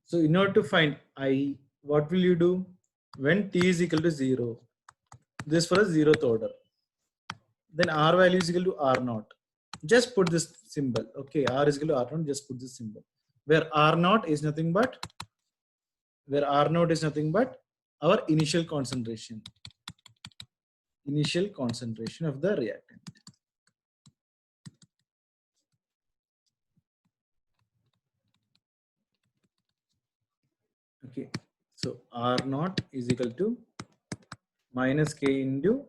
So in order to find I, what will you do? When t is equal to 0, this for a zeroth order, then r value is equal to r naught. Just put this symbol. Okay, r is equal to r naught. Just put this symbol where r naught is nothing but our initial concentration of the reactant. Okay, so r naught is equal to minus k into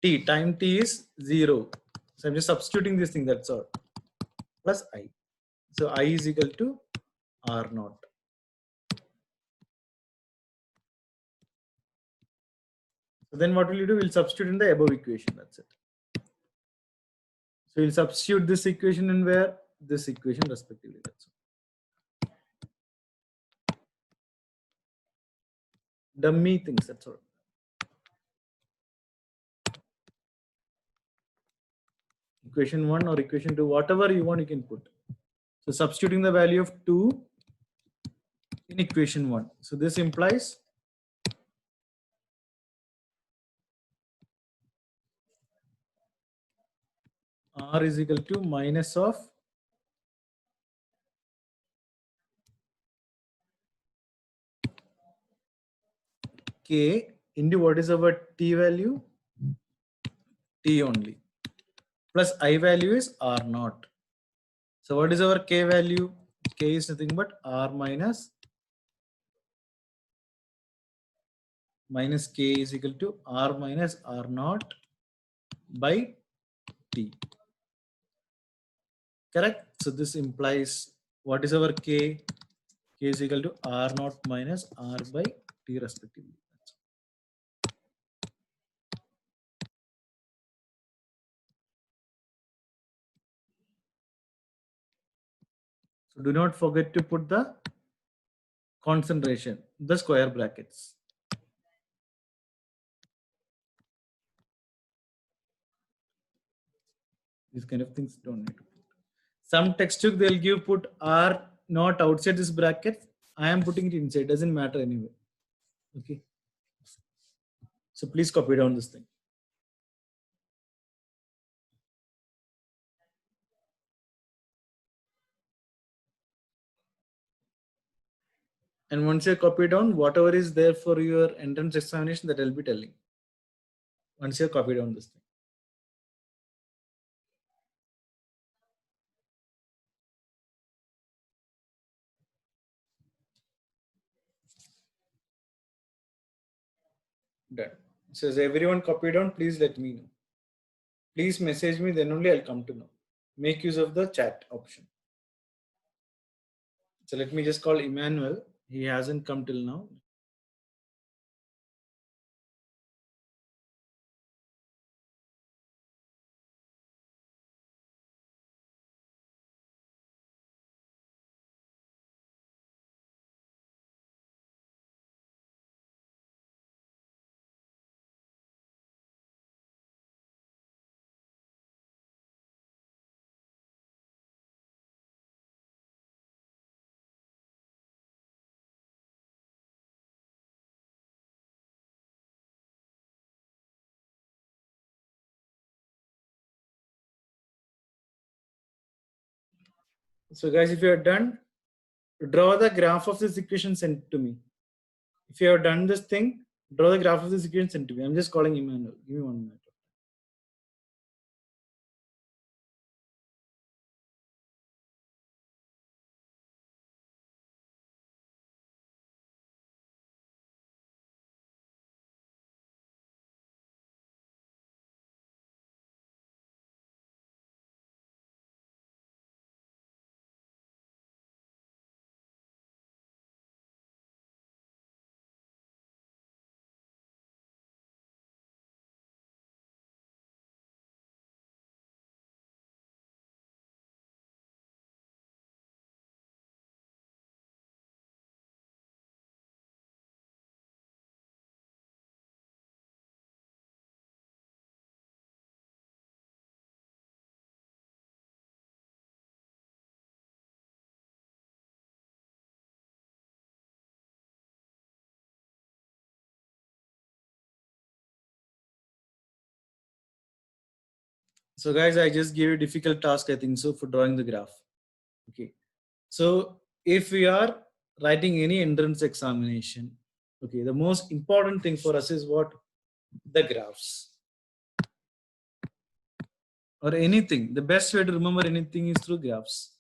t. Time t is 0, so I'm just substituting this thing, that's all, plus I. So I is equal to r naught. So then what will you do? We'll substitute in the above equation, that's it. So we'll substitute this equation in where? This equation respectively, that's all. Dummy things, that's all. Equation 1 or equation 2, whatever you want, you can put. So substituting the value of 2 in equation 1. So this implies R is equal to minus of K into what is our T value? T only. Plus I value is R naught. So what is our K value? K is nothing but R minus K is equal to R minus R naught by T. Correct? So this implies what is our K? K is equal to R naught minus R by T respectively. So do not forget to put the concentration, the square brackets. These kind of things don't need to put. Some textbook they'll give put R not outside this bracket. I am putting it inside, doesn't matter anyway. Okay. So please copy down this thing. And once you copy down, whatever is there for your entrance examination, that I'll be telling. Once you copy down this thing. Done. So as everyone copy down, please let me know. Please message me, then only I'll come to know. Make use of the chat option. So let me just call Emmanuel. He hasn't come till now. So guys, if you are done, draw the graph of this equation sent to me. If you have done this thing, draw the graph of this equation sent to me. I'm just calling Emmanuel. Give me 1 minute. So guys, I just gave you a difficult task, I think so, for drawing the graph. Okay. So if we are writing any entrance examination, okay, the most important thing for us is what? The graphs. Or anything. The best way to remember anything is through graphs.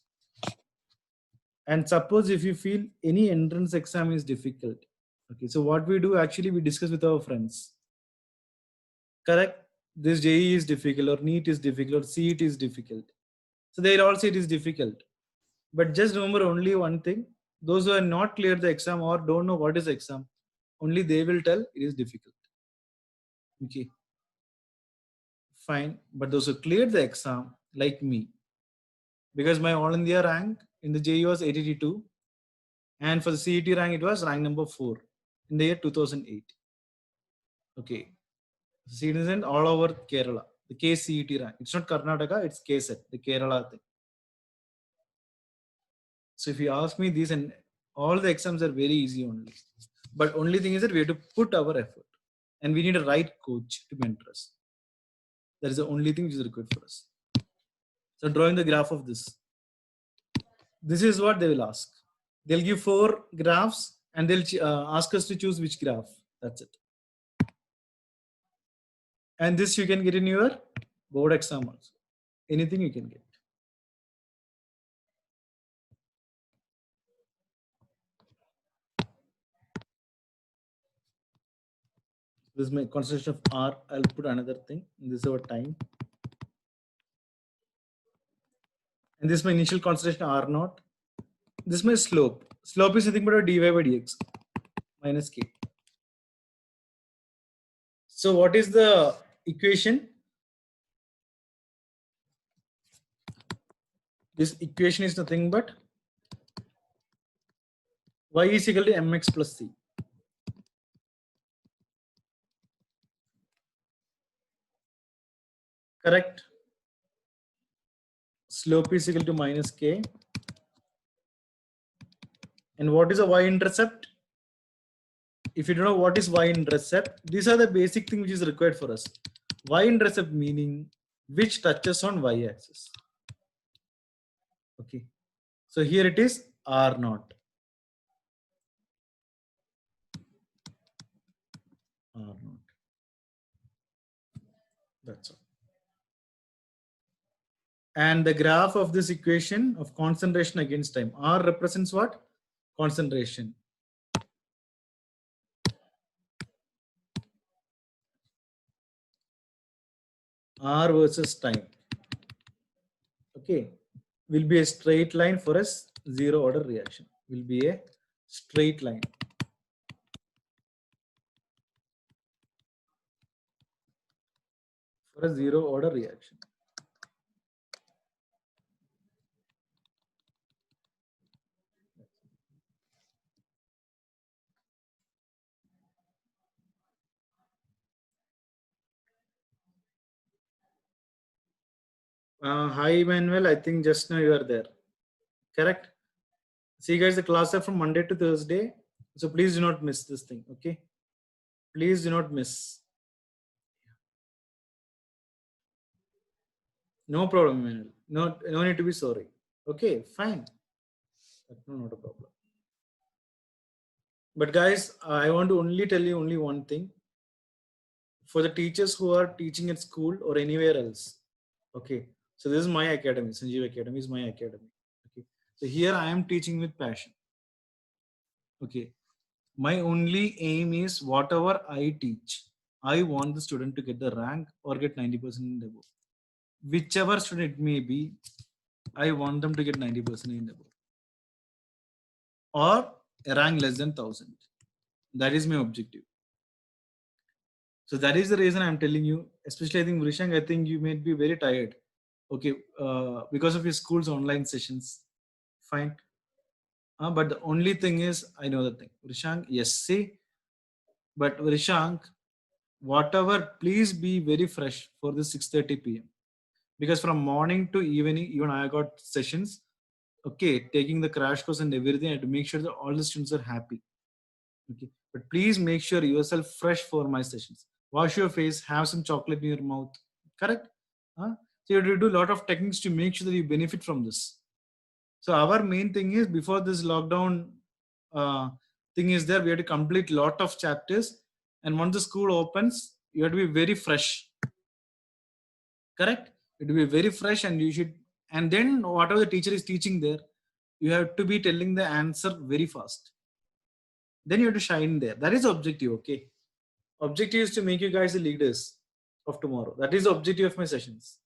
And suppose if you feel any entrance exam is difficult, okay, so what we do actually, we discuss with our friends. Correct? This JE is difficult, or NEET is difficult, or CET is difficult. So they'll all say it is difficult. But just remember only one thing: those who are not cleared the exam or don't know what is exam, only they will tell it is difficult. Okay, fine. But those who cleared the exam, like me, because my all India rank in the JE was 882, and for the CET rank it was rank number 4 in the year 2008. Okay, citizen all over Kerala. The KCET rank. It's not Karnataka, it's KSET, the Kerala thing. So if you ask me, these and all the exams are very easy only. But only thing is that we have to put our effort, and we need a right coach to mentor us. That is the only thing which is required for us. So drawing the graph of this. This is what they will ask. They'll give 4 graphs and they'll ask us to choose which graph. That's it. And this you can get in your board exam also. Anything you can get. This is my concentration of R. I'll put another thing. This is our time. And this is my initial concentration R naught. This is my slope. Slope is nothing but a dy by dx minus k. So what is the equation? This equation is nothing but y is equal to mx plus c. Correct? Slope is equal to minus k. And what is a y-intercept? If you don't know what is y-intercept, these are the basic thing which is required for us. Y-intercept meaning which touches on y-axis. Okay. So here it is R naught. R naught. That's all. And the graph of this equation of concentration against time. R represents what? Concentration. R versus time. Okay. Will be a straight line for a zero order reaction. Will be a straight line. For a zero order reaction. Hi, Emmanuel. I think just now you are there. Correct? See, guys, the class are from Monday to Thursday. So please do not miss this thing. Okay? Please do not miss. No problem, Emmanuel. No need to be sorry. Okay, fine. No, not a problem. But guys, I want to only tell you only one thing. For the teachers who are teaching at school or anywhere else. Okay. So this is my academy. Sanjeev Academy is my academy. Okay. So here I am teaching with passion. Okay. My only aim is whatever I teach, I want the student to get the rank or get 90% and above. Whichever student it may be, I want them to get 90% and above. Or a rank less than 1000. That is my objective. So that is the reason I'm telling you, especially I think Vrishang, I think you may be very tired. Okay, because of your school's online sessions. Fine. But the only thing is, I know the thing. Vrishang, yes, see. But Vrishang, whatever, please be very fresh for the 6:30 p.m. Because from morning to evening, even I got sessions. Okay, taking the crash course and everything, I have to make sure that all the students are happy. Okay, but please make sure yourself fresh for my sessions. Wash your face, have some chocolate in your mouth. Correct? So you have to do a lot of techniques to make sure that you benefit from this. So our main thing is, before this lockdown thing is there, we have to complete lot of chapters. And once the school opens, you have to be very fresh. Correct? It will be very fresh, and you should, and then whatever the teacher is teaching there, you have to be telling the answer very fast. Then you have to shine there. That is the objective, okay? Objective is to make you guys the leaders of tomorrow. That is the objective of my sessions.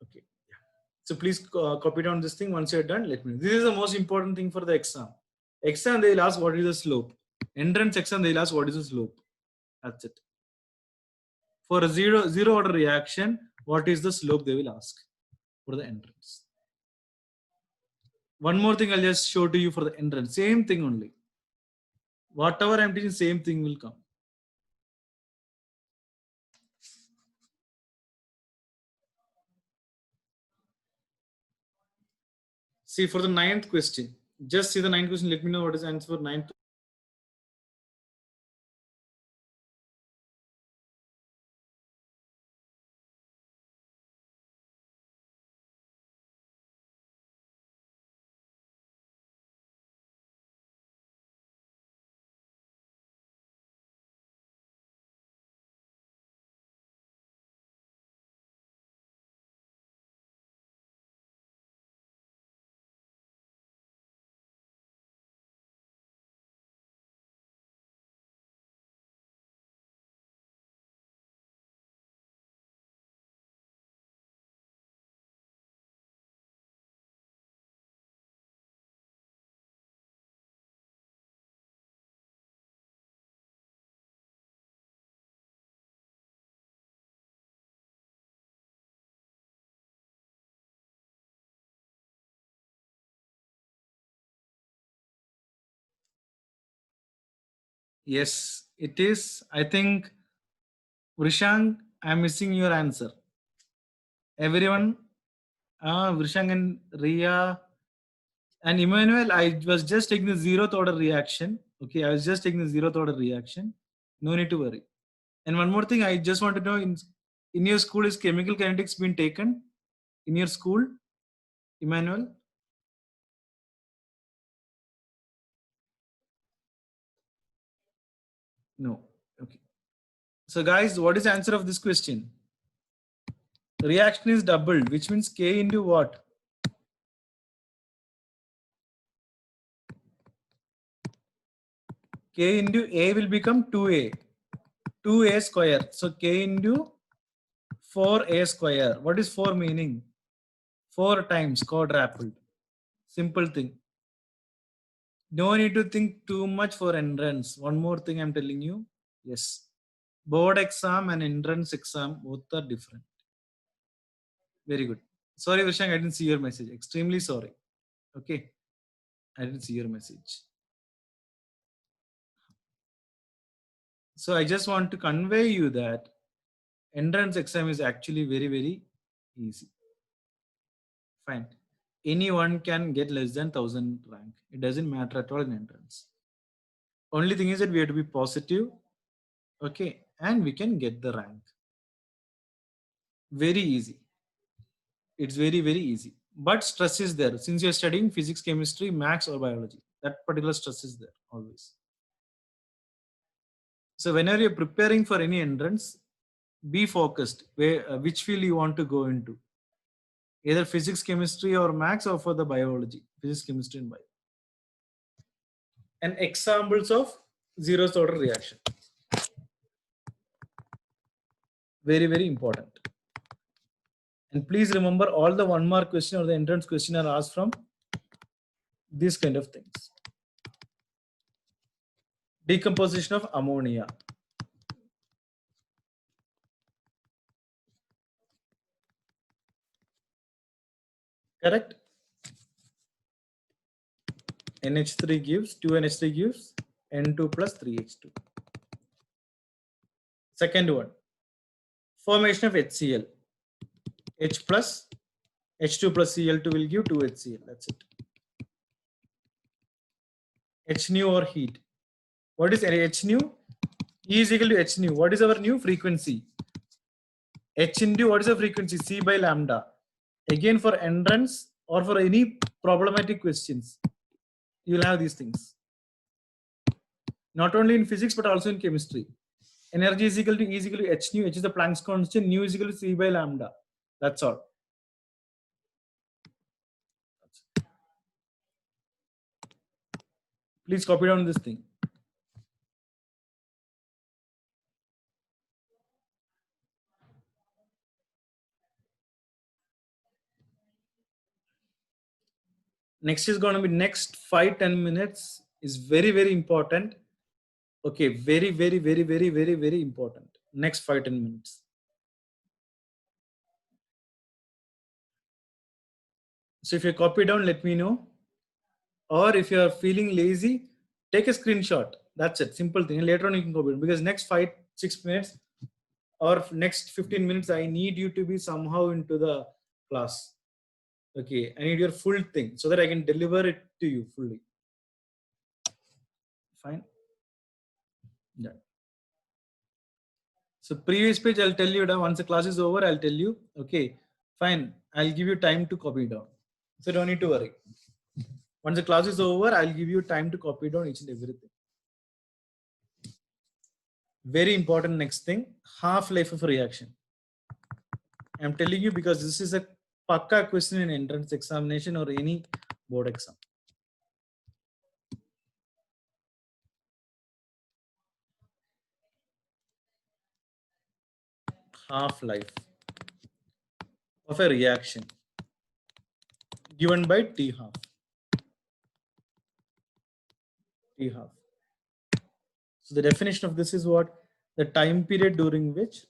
Okay. So please copy down this thing. Once you're done, let me know. This is the most important thing for the exam. Exam, they'll ask what is the slope. Entrance exam, they'll ask what is the slope. That's it. For a zero order reaction, what is the slope, they will ask for the entrance. One more thing I'll just show to you for the entrance. Same thing only. Whatever I'm teaching, same thing will come. See, for the 9th question, just see the 9th question. Let me know what is the answer for 9th. Yes, it is. I think, Vrishang, I'm missing your answer. Everyone, Vrishang and Ria and Emmanuel, I was just taking the 0th order reaction. Okay, I was just taking the 0th order reaction. No need to worry. And one more thing, I just want to know, in your school, is chemical kinetics been taken? In your school, Emmanuel? No. Okay. So guys, what is the answer of this question? The reaction is doubled, which means K into what? K into A will become 2A. 2A square. So K into 4A square. What is 4 meaning? 4 times quadrupled. Simple thing. No need to think too much for entrance. One more thing I'm telling you. Yes. Board exam and entrance exam both are different. Very good. Sorry, Vishang, I didn't see your message. Extremely sorry. Okay. I didn't see your message. So I just want to convey you that entrance exam is actually very, very easy. Fine. Anyone can get less than 1000 rank. It doesn't matter at all in entrance. Only thing is that we have to be positive. Okay. And we can get the rank. Very easy. It's very, very easy. But stress is there. Since you're studying physics, chemistry, maths, or biology, that particular stress is there always. So whenever you're preparing for any entrance, be focused which field you want to go into. Either physics, chemistry, or maths, or for the biology, physics, chemistry, and bio. And examples of zeroth order reaction. Very, very important. And please remember, all the 1 mark question or the entrance question are asked from these kind of things. Decomposition of ammonia. Correct? NH3 gives, 2NH3 gives N2 plus 3H2. Second one, formation of HCl. H plus, H2 plus Cl2 will give 2HCl. That's it. H nu or heat. What is H nu? E is equal to H nu. What is our new frequency? H into what is the frequency? C by lambda. Again, for entrance or for any problematic questions, you will have these things. Not only in physics, but also in chemistry. Energy is equal to E is equal to H nu. H is the Planck's constant. Nu is equal to C by lambda. That's all. Please copy down this thing. Next is going to be next 5-10 minutes is very important. Okay, very important. Next 5-10 minutes. So if you copy down, let me know. Or if you are feeling lazy, take a screenshot. That's it. Simple thing. And later on you can copy it, because next 5-6 minutes or next 15 minutes, I need you to be somehow into the class. Okay, I need your full thing so that I can deliver it to you fully. Fine. Yeah. So previous page, I'll tell you that once the class is over, I'll tell you, okay, fine. I'll give you time to copy down. So don't need to worry. Once the class is over, I'll give you time to copy down each and everything. Very important next thing, half-life of a reaction. I'm telling you because this is a pakka question in entrance examination or any board exam. Half-life of a reaction given by T half. T half. So the definition of this is what? The time period during which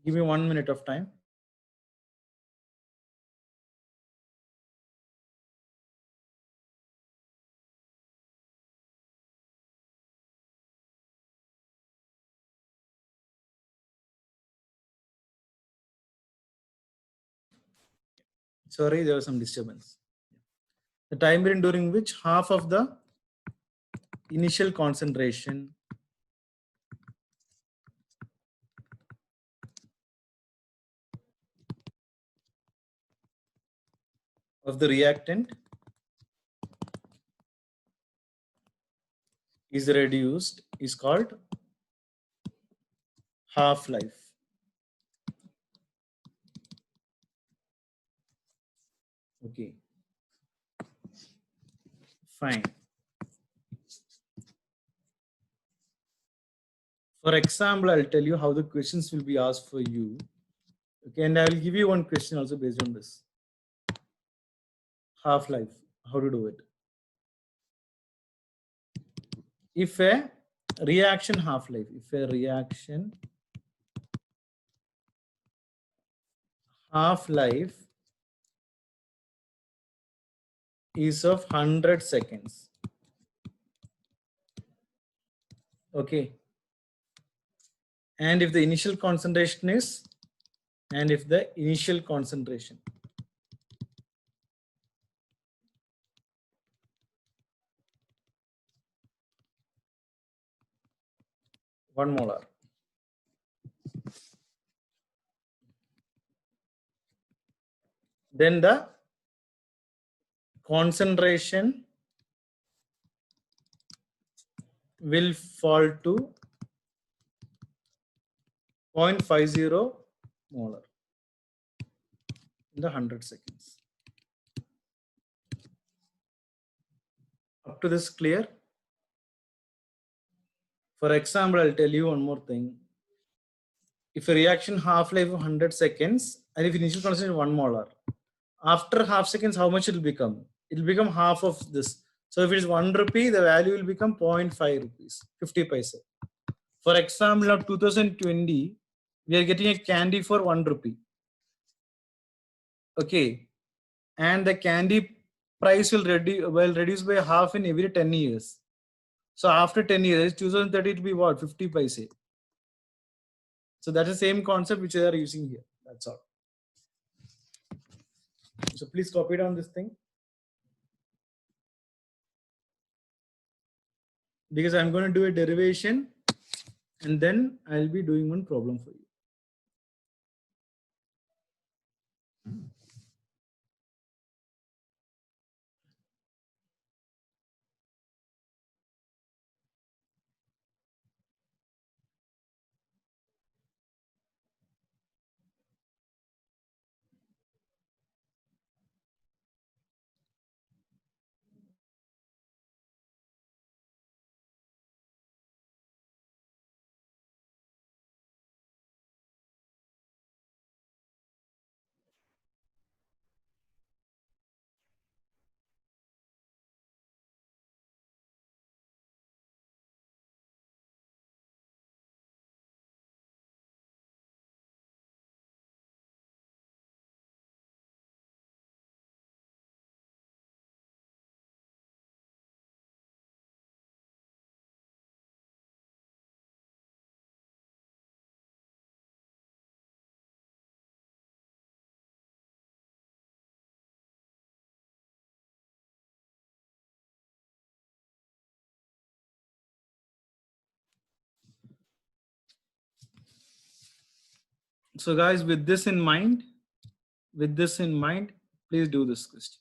give me 1 minute of time. Sorry, there was some disturbance. The time period during which half of the initial concentration of the reactant is reduced is called half-life. Okay. Fine. For example, I'll tell you how the questions will be asked for you. Okay, and I'll give you one question also based on this. Half-life, how to do it. If a reaction half-life, if a reaction half-life is of 100 seconds. Okay. And if the initial concentration is, and if the initial concentration one molar, then the concentration will fall to 0.50 molar in the 100 seconds. Up to this clear? For example, I'll tell you one more thing. If a reaction half-life of 100 seconds and if initial concentration 1 molar, after half seconds, how much it will become? It will become half of this. So if it is 1 rupee, the value will become 0.5 rupees, 50 paise. For example, of 2020, we are getting a candy for 1 rupee. Okay. And the candy price will reduce by half in every 10 years. So after 10 years, 2030 it will be what? 50 paise. So that's the same concept which they are using here. That's all. So please copy down this thing. because I'm going to do a derivation and then I'll be doing one problem for you. So guys, with this in mind, please do this question.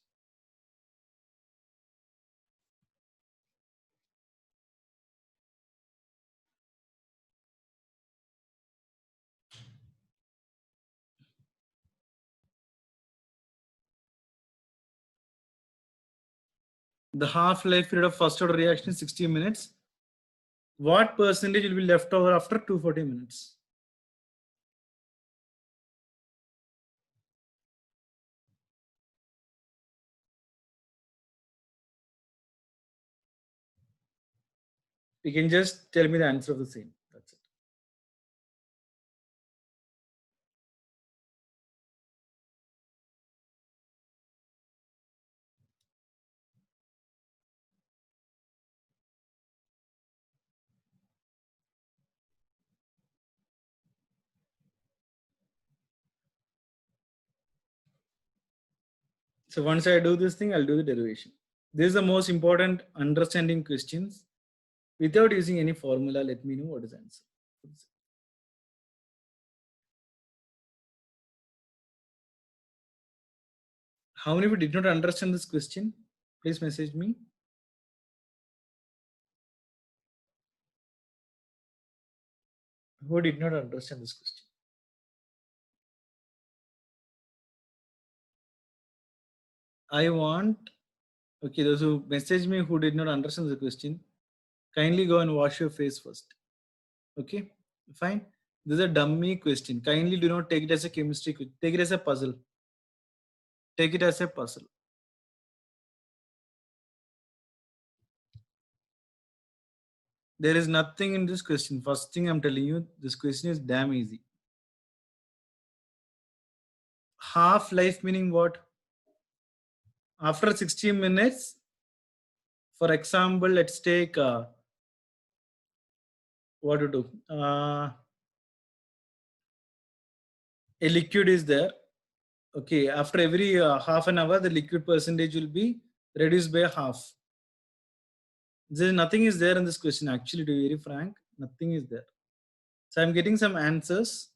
The half-life period of first order reaction is 60 minutes. What percentage will be left over after 240 minutes? You can just tell me the answer of the same. That's it. So once I do this thing, I'll do the derivation. This is the most important understanding questions. Without using any formula, let me know what is the answer. How many of you did not understand this question? Please message me. Who did not understand this question? I want, okay, those who message me who did not understand the question, kindly go and wash your face first. Okay, fine. This is a dummy question. Kindly do not take it as a chemistry question. Take it as a puzzle. Take it as a puzzle. There is nothing in this question. First thing I'm telling you, this question is damn easy. Half life meaning what? After 60 minutes, for example, let's take what to do. A liquid is there. Okay, after every half an hour, the liquid percentage will be reduced by half. There nothing is there in this question. Actually, to be very frank, nothing is there. So I'm getting some answers.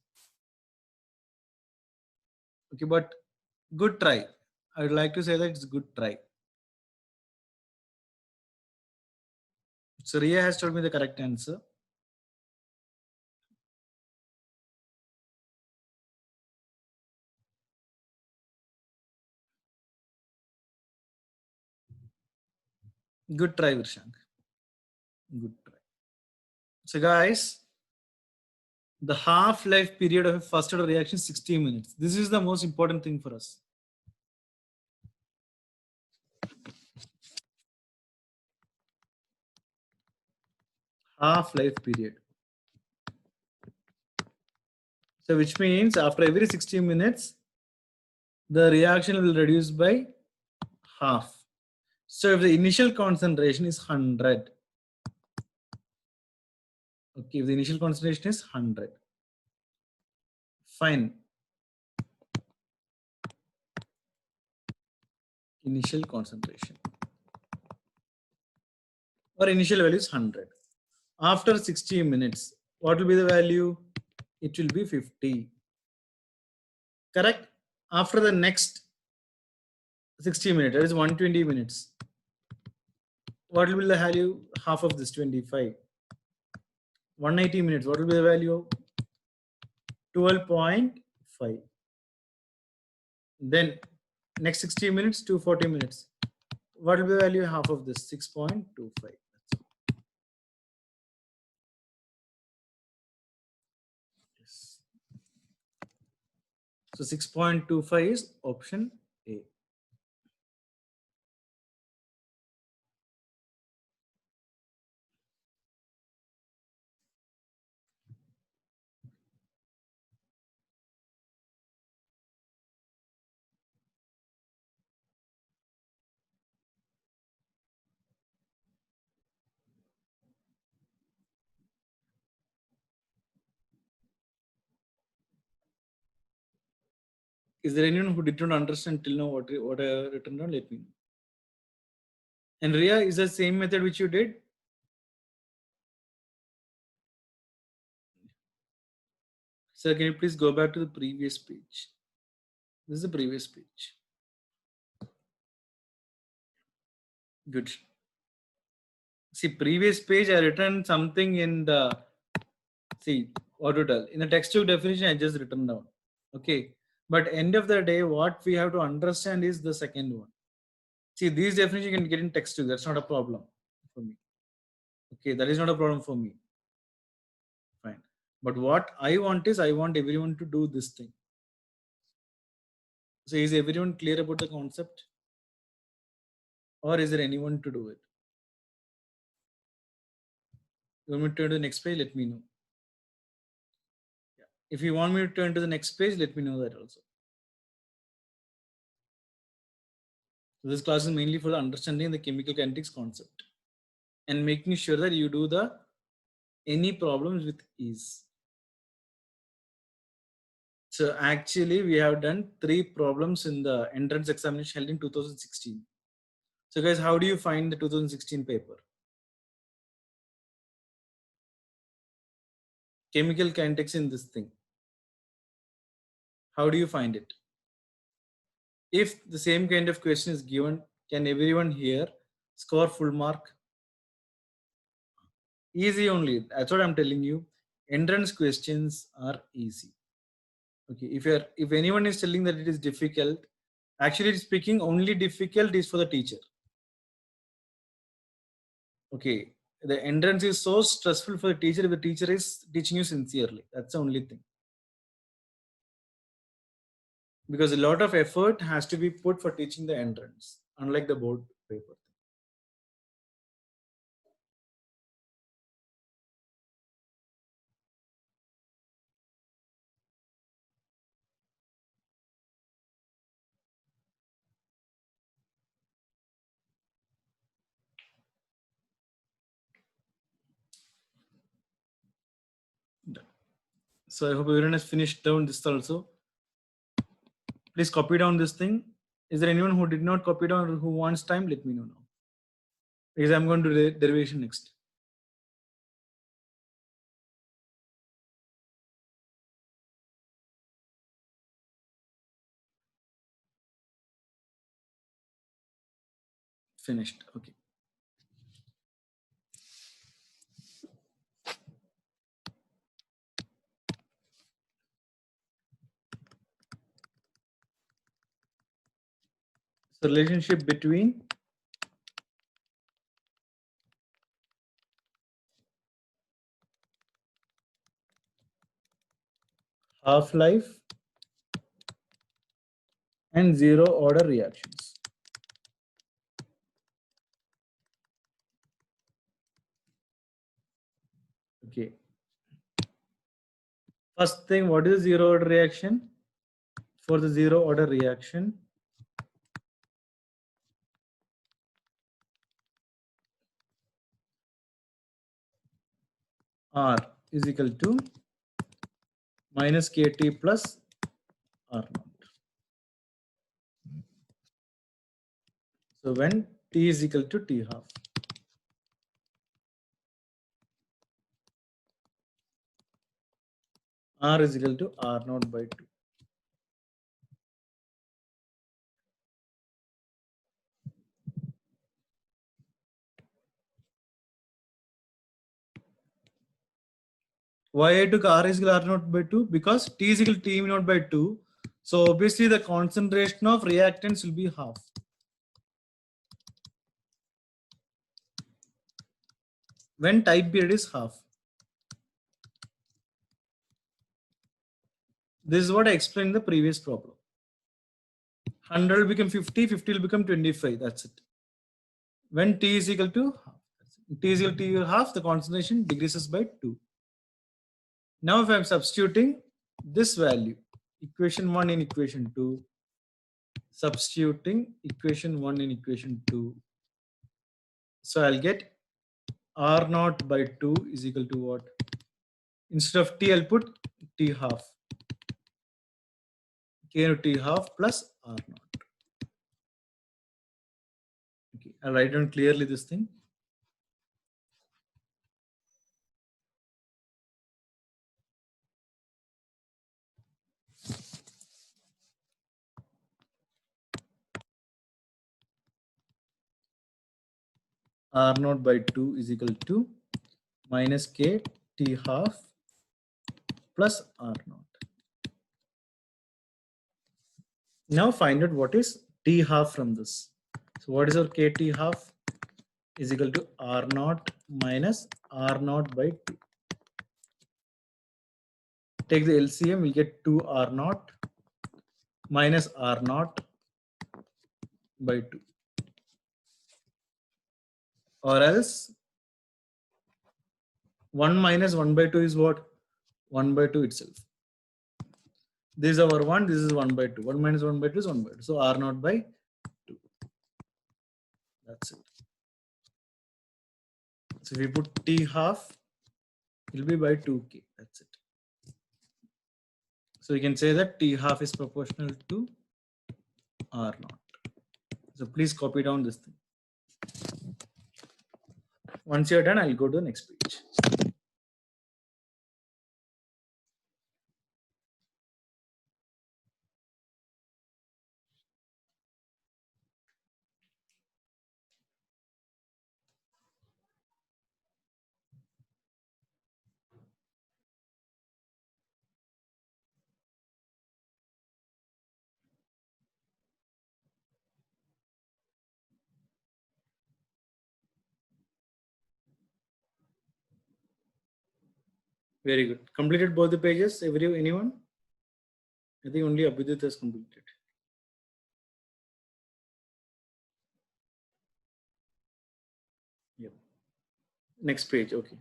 Okay, but good try. I would like to say that it's good try. So Ria has told me the correct answer. Good try, Virshank. Good try. So guys, the half-life period of a first order reaction is 60 minutes. This is the most important thing for us. Half-life period. So which means after every 60 minutes, the reaction will reduce by half. So if the initial concentration is 100, okay, if the initial concentration is 100, fine. Initial concentration. or initial value is 100. After 60 minutes, what will be the value? It will be 50. Correct? After the next 60 minutes, that is 120 minutes. What will be the value? Half of this 25. 180 minutes. What will be the value? 12.5. Then next 60 minutes, 240 minutes. What will be the value? Half of this 6.25. Yes. So 6.25 is option A. Is there anyone who did not understand till now what I have written down? Let me know. And Ria, is the same method which you did? Sir, can you please go back to the previous page? This is the previous page. Good. See, previous page I written something in the, see, what to tell. In the textbook definition, I just written down. Okay. But end of the day, what we have to understand is the second one. See, these definitions you can get in textbook. That's not a problem for me. Okay, that is not a problem for me. Fine. But what I want is I want everyone to do this thing. So is everyone clear about the concept? Or is there anyone to do it? You want me to turn to the next page? Let me know. Yeah. If you want me to turn to the next page, let me know that also. So this class is mainly for the understanding the chemical kinetics concept and making sure that you do the any problems with ease. So actually we have done 3 problems in the entrance examination held in 2016. So guys, how do you find the 2016 paper? Chemical kinetics in this thing. How do you find it? If the same kind of question is given, can everyone here score full mark? Easy only. That's what I'm telling you. Entrance questions are easy. Okay. If anyone is telling that it is difficult, actually speaking, only difficult is for the teacher. Okay. The entrance is so stressful for the teacher if the teacher is teaching you sincerely. That's the only thing. Because a lot of effort has to be put for teaching the entrance, unlike the board paper. So I hope everyone has finished down this also. Please copy down this thing. Is there anyone who did not copy down or who wants time? Let me know now. Because I'm going to do derivation next. Finished. Okay. So relationship between half-life and zero order reactions. Okay. First thing, what is zero order reaction? For the zero order reaction, R is equal to minus KT plus R naught. So when T is equal to T half. R is equal to R naught by 2. Why I took R is equal to R naught by 2? Because T is equal to T naught by 2. So obviously the concentration of reactants will be half. When type period is half. This is what I explained in the previous problem. 100 will become 50, 50 will become 25. That's it. When T is equal to half, T is equal to half, the concentration decreases by 2. Now if I am substituting this value, equation 1 in equation 2, substituting equation 1 in equation 2. So I'll get R naught by 2 is equal to what? Instead of T, I'll put T half. K into T half plus R naught. Okay, I'll write down clearly this thing. R naught by 2 is equal to minus K T half plus R naught. Now find out what is T half from this. So what is our K T half is equal to R naught minus R naught by 2. Take the LCM, we get 2 R naught minus R naught by 2. Or else 1 minus 1 by 2 is what? 1 by 2 itself. This is our 1, this is 1 by 2. 1 minus 1 by 2 is 1 by 2. So R naught by 2. That's it. So if we put T half, it will be by 2K. That's it. So we can say that T half is proportional to R naught. So please copy down this thing. Once you're done, I'll go to the next page. Very good. Completed both the pages? Anyone? I think only Abhidit has completed. Yep. Next page. Okay.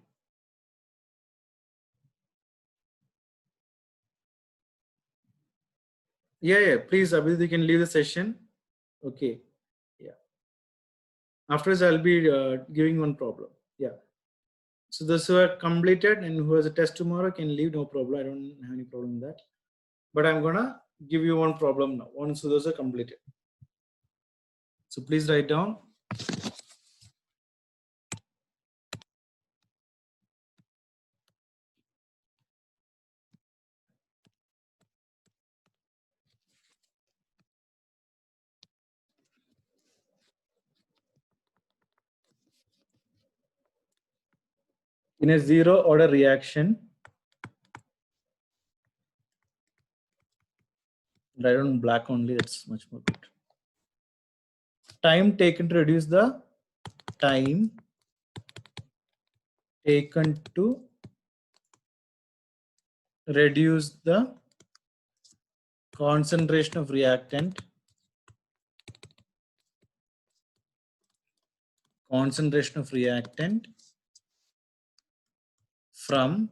Yeah. Please, Abhidit, you can leave the session. Okay. Yeah. Afterwards, I'll be giving one problem. Yeah. So those who are completed and who has a test tomorrow can leave, no problem. I don't have any problem with that. But I'm gonna give you one problem now. Once those are completed. So please write down. In a zero order reaction, write on black only, that's much more good. Time taken to reduce the time taken to reduce the concentration of reactant from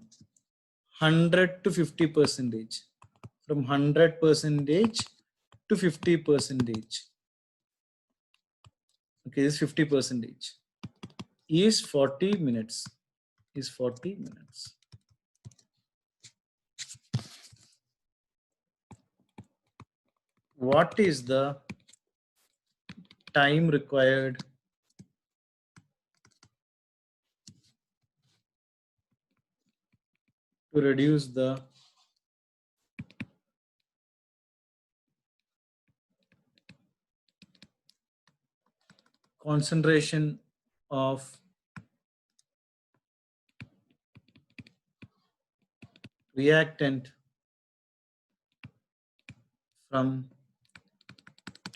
100 to 50%, from 100% to 50%. Okay, this 50% is 40 minutes. What is the time required to reduce the concentration of reactant from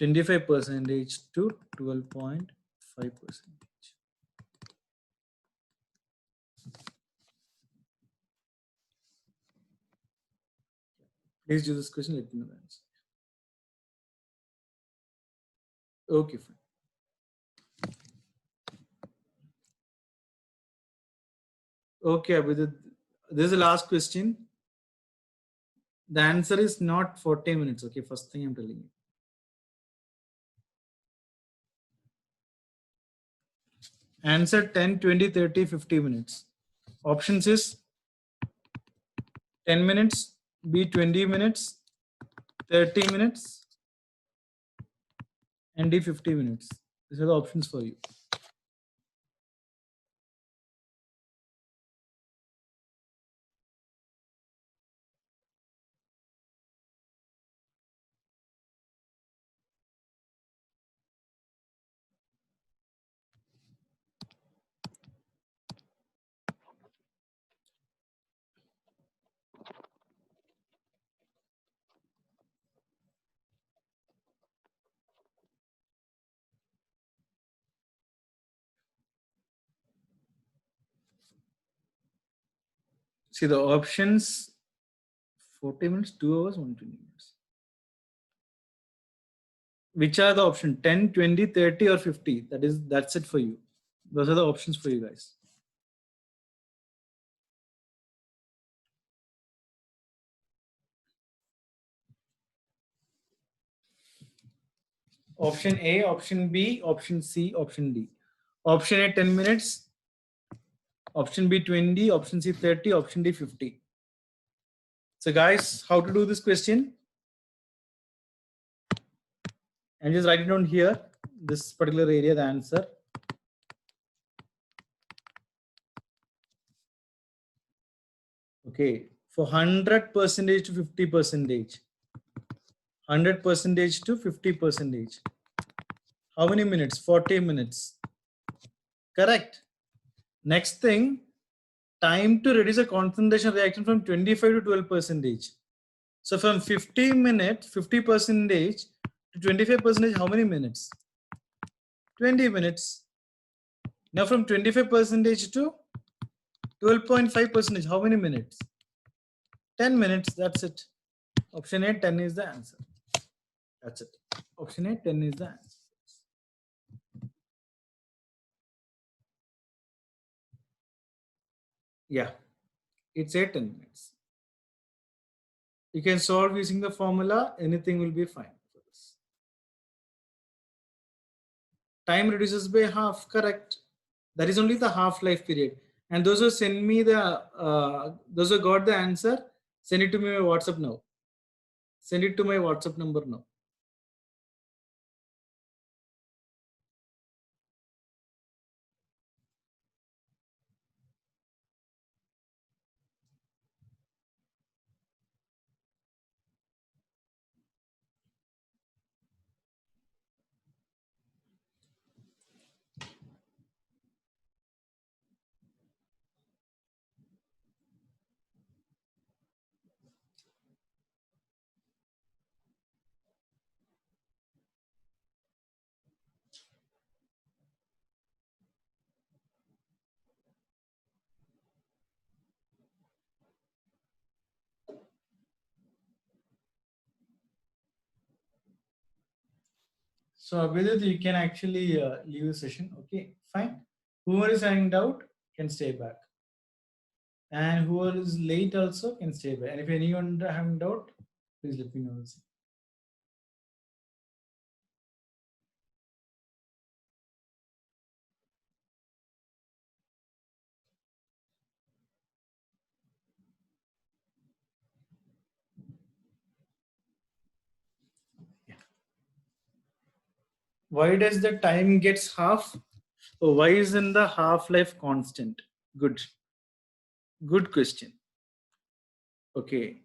25% to 12.5%. Please do this question, let me know the answer. Okay, fine. Okay, Abhijit, this is the last question. The answer is not 40 minutes. Okay, first thing I'm telling you. Answer 10, 20, 30, 50 minutes. Options is 10 minutes, B 20 minutes, 30 minutes, and D 50 minutes. These are the options for you. See the options 40 minutes, 2 hours, 120 minutes. Which are the options 10, 20, 30, or 50? That's it for you. Those are the options for you guys. Option A, option B, option C, option D. Option A 10 minutes, option B 20, option C 30, option D 50. So guys, how to do this question? And just write it down here, this particular area, the answer. Okay, for 100% to 50%, 100% to 50%. How many minutes? 40 minutes. Correct. Next thing, time to reduce a concentration reaction from 25 to 12%. So from 50 minutes, 50% to 25%, how many minutes? 20 minutes. Now from 25% to 12.5%, how many minutes? 10 minutes, that's it. Option A, 10 is the answer. That's it. Option A, 10 is the answer. Yeah, it's a 10 minutes. You can solve using the formula, anything will be fine for this. Time reduces by half, correct. That is only the half-life period. And those who send me those who got the answer, send it to me my WhatsApp now. Send it to my WhatsApp number now. So Abhijit, you can actually leave the session. Okay, fine. Whoever is having doubt can stay back. And whoever is late also can stay back. And if anyone having doubt, please let me know. Why does the time gets half? Oh, why isn't the half-life constant? Good. Good question. Okay.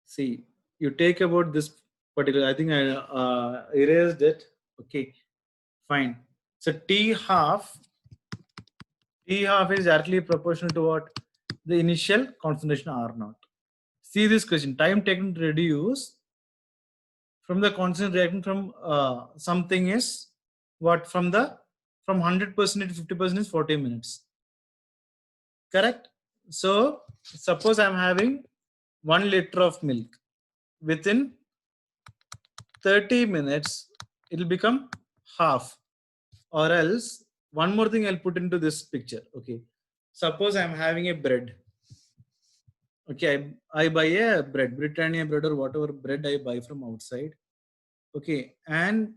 See, you take about this particular, I think I erased it. Okay, fine. So T half is directly proportional to what? The initial concentration R naught. See this question, time taken to reduce from the constant reactant from something is what? From 100% to 50% is 40 minutes. Correct? So suppose I'm having 1 liter of milk. Within 30 minutes, it will become half. Or else, one more thing I'll put into this picture. Okay. Suppose I'm having a bread. Okay, I buy a bread, Britannia bread or whatever bread I buy from outside. Okay, and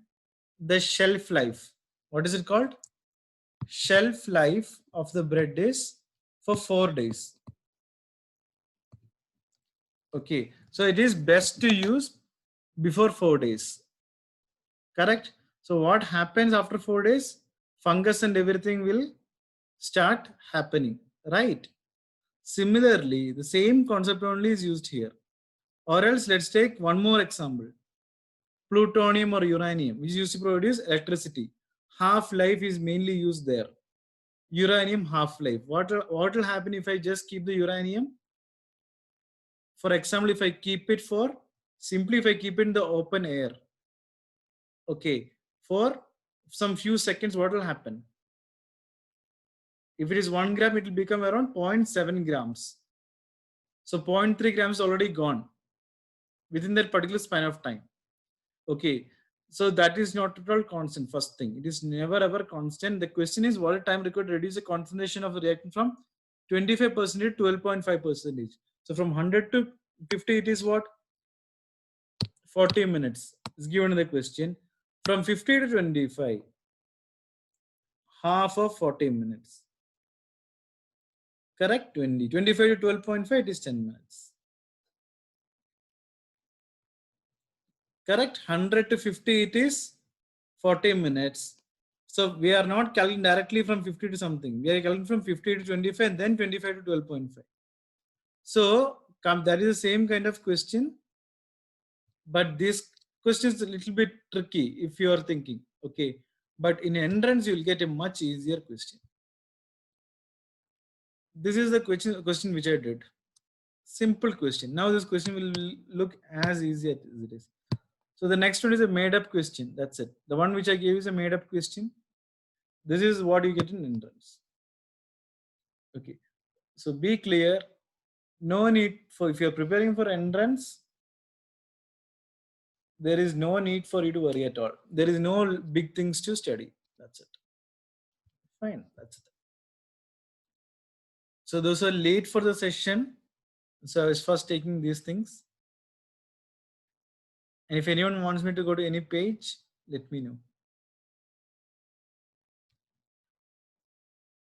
the shelf life. What is it called? Shelf life of the bread is for 4 days. Okay, so it is best to use before 4 days. Correct? So what happens after 4 days? Fungus and everything will start happening, right? Similarly, the same concept only is used here. Or else let's take one more example. Plutonium or uranium, which is used to produce electricity. Half-life is mainly used there. Uranium half-life. What will happen if I just keep the uranium? For example, if I keep it if I keep it in the open air, okay, for some few seconds, what will happen? If it is 1 gram, it will become around 0.7 grams. So 0.3 grams already gone within that particular span of time. Okay, so that is not at all constant. First thing, it is never ever constant. The question is what time required to reduce the concentration of the reactant from 25% to 12.5%. So from 100 to 50, it is what? 40 minutes is given in the question. From 50 to 25, half of 40 minutes. Correct? 25 to 12.5, it is 10 minutes. Correct? 100 to 50, it is 40 minutes. So we are not calculating directly from 50 to something. We are calculating from 50 to 25 and then 25 to 12.5. So that is the same kind of question. But this question is a little bit tricky if you are thinking. Okay. But in entrance, you will get a much easier question. This is the question which I did. Simple question. Now this question will look as easy as it is. So the next one is a made up question. That's it. The one which I gave is a made up question. This is what you get in entrance. Okay. So be clear. No need for, if you're preparing for entrance, there is no need for you to worry at all. There is no big things to study. That's it. Fine. That's it. So those are late for the session. So I was first taking these things. And if anyone wants me to go to any page, let me know.